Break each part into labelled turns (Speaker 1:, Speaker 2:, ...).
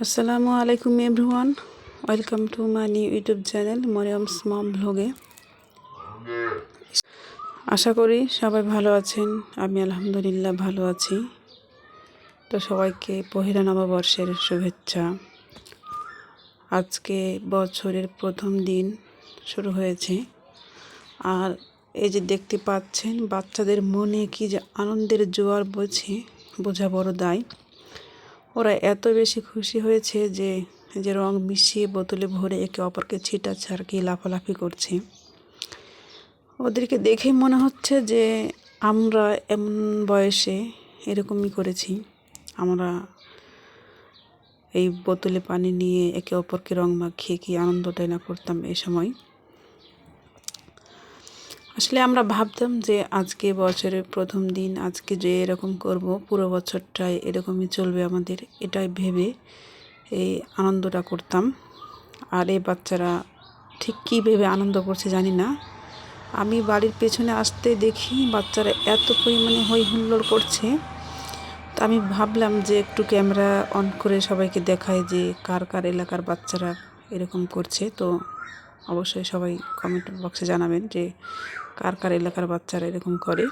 Speaker 1: আসসালামু আলাইকুম everyone, welcome to my new YouTube channel Maryam's mom ব্লগে। আশা করি সবাই ভালো আছেন। আমি আলহামদুলিল্লাহ ভালো আছি। তো সবাইকে পহেলা নববর্ষের শুভেচ্ছা। আজকে বছরের প্রথম দিন শুরু হয়েছে, আর এই যে দেখতে পাচ্ছেন বাচ্চাদের মনে কি যে আনন্দের জোয়ার বইছে, বোঝা বড় দায়। ওরা এত বেশি খুশি হয়েছে যে রং মিশিয়ে বোতলে ভরে একে অপরকে ছিটাচ্ছে আর কি লাফালাফি করছে। ওদেরকে দেখে মনে হচ্ছে যে আমরা এমন বয়সে এরকমই করেছি। আমরা এই বোতলে পানি নিয়ে একে অপরকে রং মাখিয়ে কি আনন্দটাই না করতাম এই সময়। আসলে আমরা ভাবতাম যে আজকে বছরের প্রথম দিন, আজকে যে এরকম করব পুরো বছরটাই এরকমই চলবে আমাদের, এটাই ভেবে এই আনন্দটা করতাম। আর এই বাচ্চারা ঠিক কী ভেবে আনন্দ করছে জানি না। আমি বাড়ির পেছনে আসতে দেখি বাচ্চারা এত পরিমাণে হই হুল্লোড় করছে। তো আমি ভাবলাম যে একটু ক্যামেরা অন করে সবাইকে দেখায় যে কার কার এলাকার বাচ্চারা এরকম করছে। তো অবশ্যই সবাই কমেন্ট বক্সে জানাবেন যে কার কার এলাকার বাচ্চারা এরকম করে।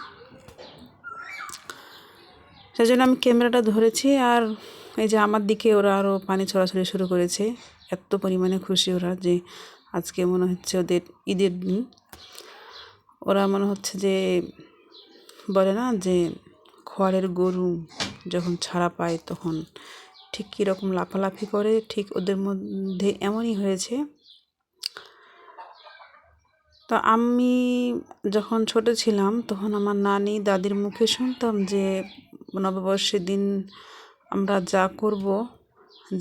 Speaker 1: সেজন্য আমি ক্যামেরাটা ধরেছি, আর এই যে আমার দিকে ওরা আরও পানি ছড়াছড়ি শুরু করেছে। এত পরিমাণে খুশি ওরা যে আজকে মনে হচ্ছে ওদের ঈদের দিন। ওরা মনে হচ্ছে যে বলে না যে খড়ের গরু যখন ছাড়া পায় তখন ঠিক কীরকম লাফালাফি করে, ঠিক ওদের মধ্যে এমনই হয়েছে। তো আমি যখন ছোট ছিলাম তখন আমার নানি দাদির মুখে শুনতাম যে নববর্ষের দিন আমরা যা করব,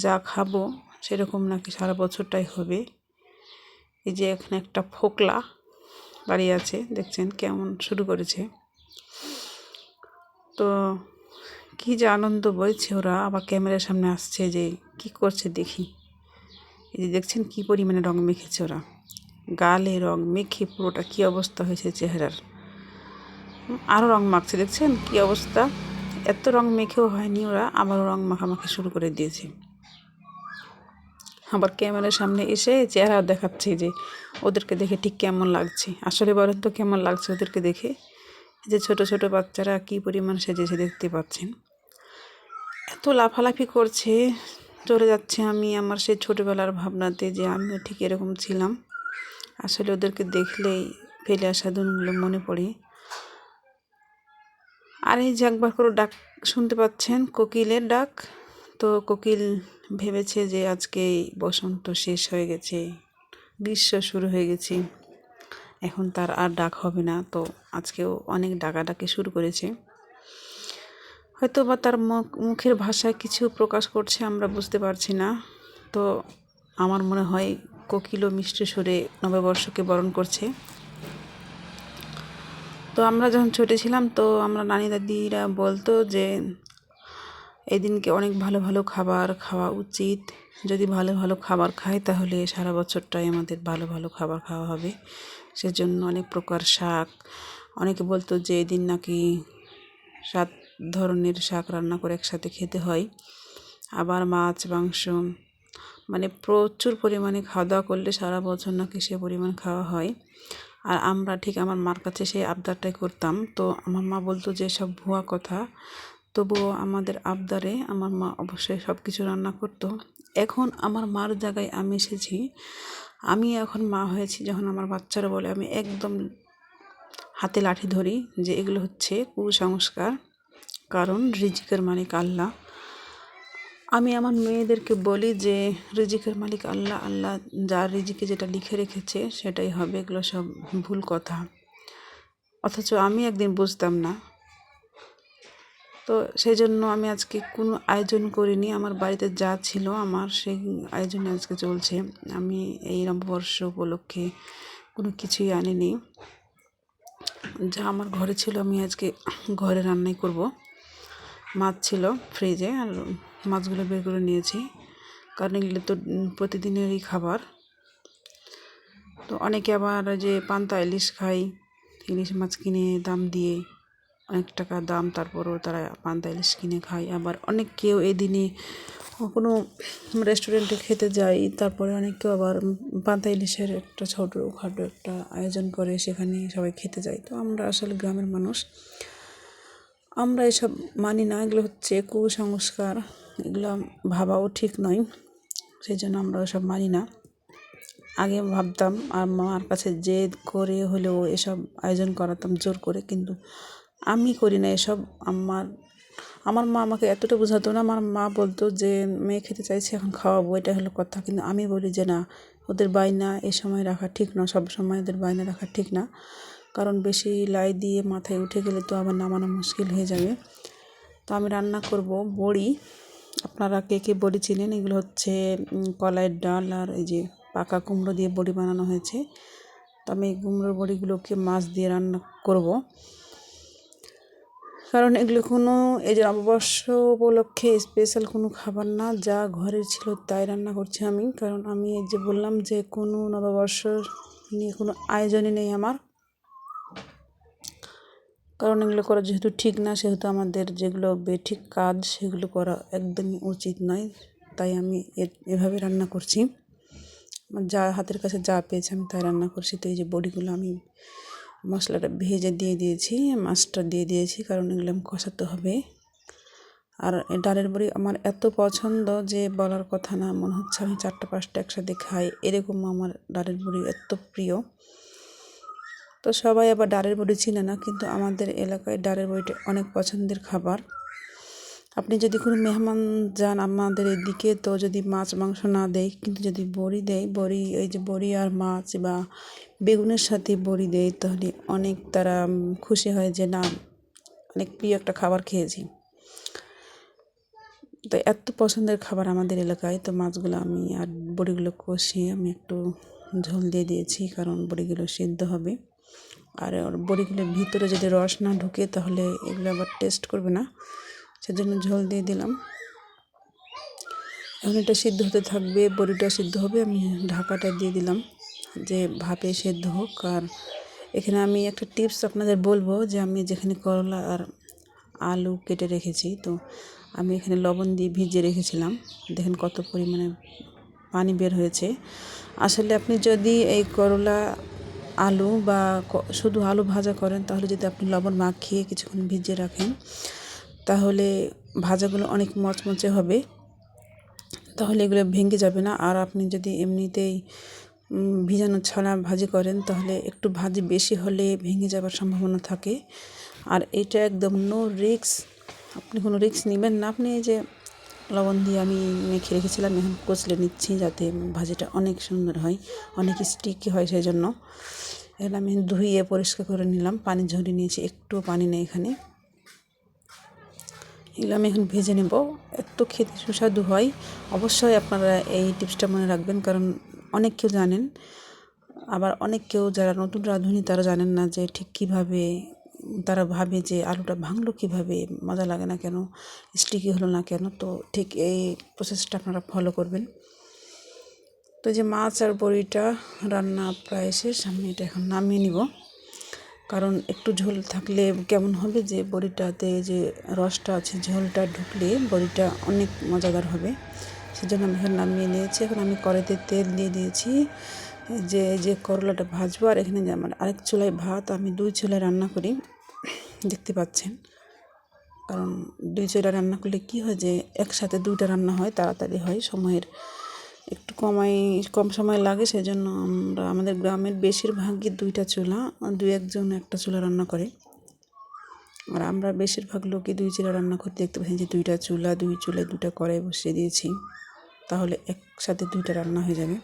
Speaker 1: যা খাবো সেরকম নাকি সারা বছরটাই হবে। এই যে এখানে একটা ফোকলা দাঁড়িয়ে আছে, দেখছেন কেমন শুরু করেছে। তো কি যে আনন্দ বইছে, ওরা আবার ক্যামেরার সামনে আসছে যে কি করছে দেখি। এই যে দেখছেন কি পরিমাণে রং মেখেছে ওরা, গালে রং মেখে পুরোটা কি অবস্থা হয়েছে চেহারার। আরও রং মাখছে, দেখছেন কি অবস্থা। এত রং মেখেও হয়নি, ওরা আবারও রং মাখামাখি শুরু করে দিয়েছে। আবার ক্যামেরার সামনে এসে চেহারা দেখাচ্ছে যে ওদেরকে দেখে ঠিক কেমন লাগছে। আসলে বলেন তো কেমন লাগছে ওদেরকে দেখে? যে ছোট ছোট বাচ্চারা কি পরিমাণ সেজেছে দেখতে পাচ্ছেন। এত লাফালাফি করছে, চলে যাচ্ছে আমি আমার সেই ছোটোবেলার ভাবনাতে যে আমিও ঠিক এরকম ছিলাম। আসলে ওদেরকে দেখলেই ফেলে আসা দিনগুলো মনে পড়ে। আর এই যে একবার করে ডাক শুনতে পাচ্ছেন, কোকিলের ডাক। তো কোকিল ভেবেছে যে আজকে বসন্ত শেষ হয়ে গেছে, গ্রীষ্ম শুরু হয়ে গেছে, এখন তার আর ডাক হবে না। তো আজকেও অনেক ডাকাডাকি শুরু করেছে। হয়তো বা তার মুখের ভাষায় কিছু প্রকাশ করছে, আমরা বুঝতে পারছি না। তো আমার মনে হয় কোকিলও মিষ্টি সুরে নববর্ষকে বরণ করছে। তো আমরা যখন ছোটো ছিলাম তো আমরা নানি দাদিরা বলতো যে এই দিনকে অনেক ভালো ভালো খাবার খাওয়া উচিত। যদি ভালো ভালো খাবার খাই তাহলে সারা বছরটাই আমাদের ভালো ভালো খাবার খাওয়া হবে। সেজন্য অনেক প্রকার শাক, অনেকে বলতো যে এই দিন নাকি 7 ধরনের শাক রান্না করে একসাথে খেতে হয়। আবার মাছ মাংস, মানে প্রচুর পরিমাণে খাওয়া দাওয়া করলে সারা বছর নাকি সে পরিমাণ খাওয়া হয়। আর আমরা ঠিক আমার মার কাছে সেই আবদারটাই করতাম। তো আমার মা বলতো যে সব ভুয়া কথা, তবুও আমাদের আবদারে আমার মা অবশ্যই সব কিছু রান্না করতো। এখন আমার মার জায়গায় আমি এসেছি, আমি এখন মা হয়েছি যখন আমার বাচ্চারা বলে আমি একদম হাতে লাঠি ধরি যে এগুলো হচ্ছে কুসংস্কার, কারণ রিজিকের মালিক আল্লাহ। আমি আমার মেয়েদেরকে বলি যে রিজিকের মালিক আল্লাহ, আল্লাহ যার রিজিকে যেটা লিখে রেখেছে সেটাই হবে, এগুলো সব ভুল কথা। অথচ আমি একদিন বুঝতাম না। তো সেই জন্য আমি আজকে কোনো আয়োজন করিনি, আমার বাড়িতে যা ছিল আমার সেই আয়োজনে আজকে চলছে। আমি এই নববর্ষ উপলক্ষে কোনো কিছুই আনিনি, যা আমার ঘরে ছিল আমি আজকে ঘরে রান্নাই করব। মাছ ছিল ফ্রিজে, আর মাছগুলো বের করে নিয়েছি, কারণ এগুলো তো প্রতিদিনেরই খাবার। তো অনেকে আবার যে পান্তা ইলিশ খায়, ইলিশ মাছ কিনে দাম দিয়ে অনেক টাকা দাম, তারপরও তারা পান্তা ইলিশ কিনে খায়। আবার অনেক কেউ এই দিনে কোনো রেস্টুরেন্টে খেতে যাই, তারপরে অনেকে আবার পান্তা ইলিশের একটা ছোটোখাটো একটা আয়োজন করে, সেখানে সবাই খেতে যায়। তো আমরা আসলে গ্রামের মানুষ, আমরা এসব মানি না। এগুলো হচ্ছে কুসংস্কার, এগুলো ভাবাও ঠিক নয়, সেই জন্য আমরা ওসব মানি না। আগে ভাবতাম আর মার কাছে জেদ করে হলেও এসব আয়োজন করাতাম জোর করে, কিন্তু আমি করি না এসব। আমার মা আমাকে এতটা বোঝাতো না। আমার মা বলতো যে মেয়ে খেতে চাইছে, এখন খাওয়াবো, এটা হলো কথা। কিন্তু আমি বলি যে না, ওদের বায়না এই সময় রাখা ঠিক না, সব সময় ওদের বায়না রাখা ঠিক না, কারণ বেশি লাই দিয়ে মাথায় উঠে গেলে তো আবার নামানো মুশকিল হয়ে যাবে। তো আমি রান্না করব বড়ি। আপনারা কে কে বড়ি চিনেন? এগুলো হচ্ছে কলাইয়ের ডাল আর এই যে পাকা কুমড়ো দিয়ে বড়ি বানানো হয়েছে। তো আমি এই কুমড়োর বড়িগুলোকে মাছ দিয়ে রান্না করব, কারণ এগুলো কোনো এই যে নববর্ষ উপলক্ষে স্পেশাল কোনো খাবার না, যা ঘরে ছিল তাই রান্না করছি আমি। কারণ আমি এই যে বললাম যে কোনো নববর্ষ নিয়ে কোনো আয়োজনই নেই আমার, কারণ এগুলো করা যেহেতু ঠিক না, সেহেতু আমাদের যেগুলো বেঠিক কাজ সেগুলো করা একদমই উচিত নয়। তাই আমি এভাবে রান্না করছি, যা হাতের কাছে যা পেয়েছি আমি তাই রান্না করছি। তো এই যে বড়িগুলো আমি মশলাটা ভেজে দিয়ে দিয়েছি, মাছটা দিয়ে দিয়েছি, কারণ এগুলো আমি কষাতে হবে। আর ডালের বড়ি আমার এত পছন্দ যে বলার কথা না, মনে হচ্ছে আমি 4টা-5টা একসাথে খাই, এরকম আমার ডালের বড়ি এত প্রিয়। তো সবাই আবার ডালের বড়ি চিনে না, কিন্তু আমাদের এলাকায় ডালের বড়িটা অনেক পছন্দের খাবার। আপনি যদি কোনো মেহমান যান আমাদের এদিকে, তো যদি মাছ মাংস না দেয়, কিন্তু যদি বড়ি দেয়, বড়ি এই যে বড়ি আর মাছ বা বেগুনের সাথে বড়ি দেয়, তাহলে অনেক তারা খুশি হয় যে না, অনেক প্রিয় একটা খাবার খেয়েছি। তো এত পছন্দের খাবার আমাদের এলাকায়। তো মাছগুলো আমি আর বড়িগুলো কষিয়ে আমি একটু ঝোল দিয়ে দিয়েছি, কারণ বড়িগুলো সিদ্ধ হবে। আর বড়িগুলোর ভিতরে যদি রস না ঢুকে তাহলে এগুলো আবার টেস্ট করবে না, সেজন্য ঝোল দিয়ে দিলাম। এখন এটা সিদ্ধ হতে থাকবে, বড়িটা সিদ্ধ হবে, আমি ঢাকাটা দিয়ে দিলাম যে ভাপে সিদ্ধ হোক। আর এখানে আমি একটা টিপস আপনাদের বলবো, যে আমি যেখানে করলা আর আলু কেটে রেখেছি, তো আমি এখানে লবণ দিয়ে ভিজিয়ে রেখেছিলাম। দেখেন কত পরিমাণে পানি বের হয়েছে। আসলে আপনি যদি এই করলা আলু বা শুধু আলু ভাজা করেন, তাহলে যদি আপনি লবণ মাখিয়ে কিছুক্ষণ ভিজিয়ে রাখেন, তাহলে ভাজাগুলো অনেক মচমচে হবে, তাহলে এগুলো ভেঙে যাবে না। আর আপনি যদি এমনিতেই ভিজানো ছাড়া ভাজি করেন, তাহলে একটু ভাজি বেশি হলে ভেঙে যাবার সম্ভাবনা থাকে। আর এটা একদম নো রিস্ক, আপনি কোনো রিস্ক নেবেন না। আপনি এই যে লবণ দিয়ে আমি মেখে রেখেছিলাম, এখন কচলে নিচ্ছি যাতে ভাজিটা অনেক সুন্দর হয়, অনেক স্টিকি হয়। সেই জন্য এখানে আমি ধুয়ে পরিষ্কার করে নিলাম, পানি ঝরিয়ে নিয়েছি, একটু পানি নেই এখানে। এগুলো আমি এখন ভেজে নেব, এত খেতে সুস্বাদু হয়। অবশ্যই আপনারা এই টিপসটা মনে রাখবেন, কারণ অনেক কেউ জানেন, আবার অনেক কেউ যারা নতুন রাঁধুনি তারা জানেন না যে ঠিক কীভাবে, তারা ভাবে যে আলুটা ভাঙলো কীভাবে, মজা লাগে না কেন, স্টিকি হলো না কেন। তো ঠিক এই প্রসেসটা আপনারা ফলো করবেন। তো যে মাছ আর বড়িটা রান্না প্রায় শেষ, আমি এটা এখন নামিয়ে নিব। কারণ একটু ঝোল থাকলে কেমন হবে, যে বড়িটাতে যে রসটা আছে, ঝোলটা ঢুকলে বড়িটা অনেক মজাদার হবে। সেজন্য আমি এখন নামিয়ে নিয়েছি। এখন আমি কড়াইতে তেল দিয়ে দিয়েছি, যে করলাটা ভাজবো। আর এখানে যে আমার আরেক চুলায় ভাত, আমি 2 চুলায় রান্না করি, দেখতে পাচ্ছেন। কারণ 2 চুলায় রান্না করলে কী হয়, যে একসাথে 2টা রান্না হয়, তাড়াতাড়ি হয়, সময়ের একটু কম সময় লাগে। সেজন্য আমাদের গ্রামের বেশিরভাগই 2টা চুলা, 2-1 জন একটা চুলা রান্না করে। আর আমরা বেশিরভাগ লোকই 2 চুলা রান্না করতে দেখতে পাচ্ছি, যে 2টা চুলা, 2 চুলায় 2টা কড়াই বসিয়ে দিয়েছি, তাহলে একসাথে 2টা রান্না হয়ে যাবে।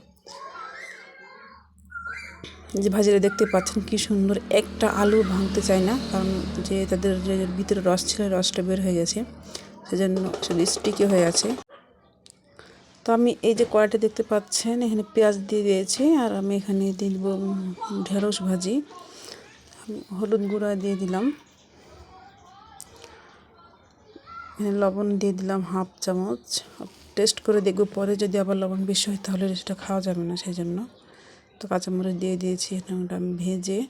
Speaker 1: যে ভাজিটা দেখতে পাচ্ছেন কি সুন্দর, একটা আলু ভাঙতে চায় না, কারণ যে তাদের যে ভিতরে রস ছিল, রসটা বের হয়ে গেছে, সেজন্য শুধু স্টিকি হয়ে আছে। তো আমি এই যে কড়াইটা দেখতে পাচ্ছেন, এখানে পেঁয়াজ দিয়ে দিয়েছি, আর আমি এখানে দিয়ে দেবো ঢেঁড়স ভাজি। হলুদ গুঁড়া দিয়ে দিলাম, এখানে লবণ দিয়ে দিলাম 1/2 চামচ। টেস্ট করে দেখবো, পরে যদি আবার লবণ বেশি হয় তাহলে সেটা খাওয়া যাবে না, সেই জন্য। তো কাঁচামরিচ দিয়ে দিয়েছি, ওটা আমি ভেজে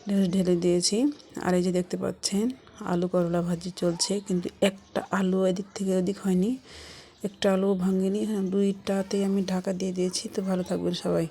Speaker 1: ঢেঁড়স ঢেলে দিয়েছি। আর এই যে দেখতে পাচ্ছেন আলু করলা ভাজি চলছে, কিন্তু একটা আলু এদিক থেকে ওদিক হয়নি, একটা আলুও ভাঙিনি, হ্যাঁ 2টাতেই আমি ঢাকা দিয়ে দিয়েছি। তো ভালো থাকবেন সবাই।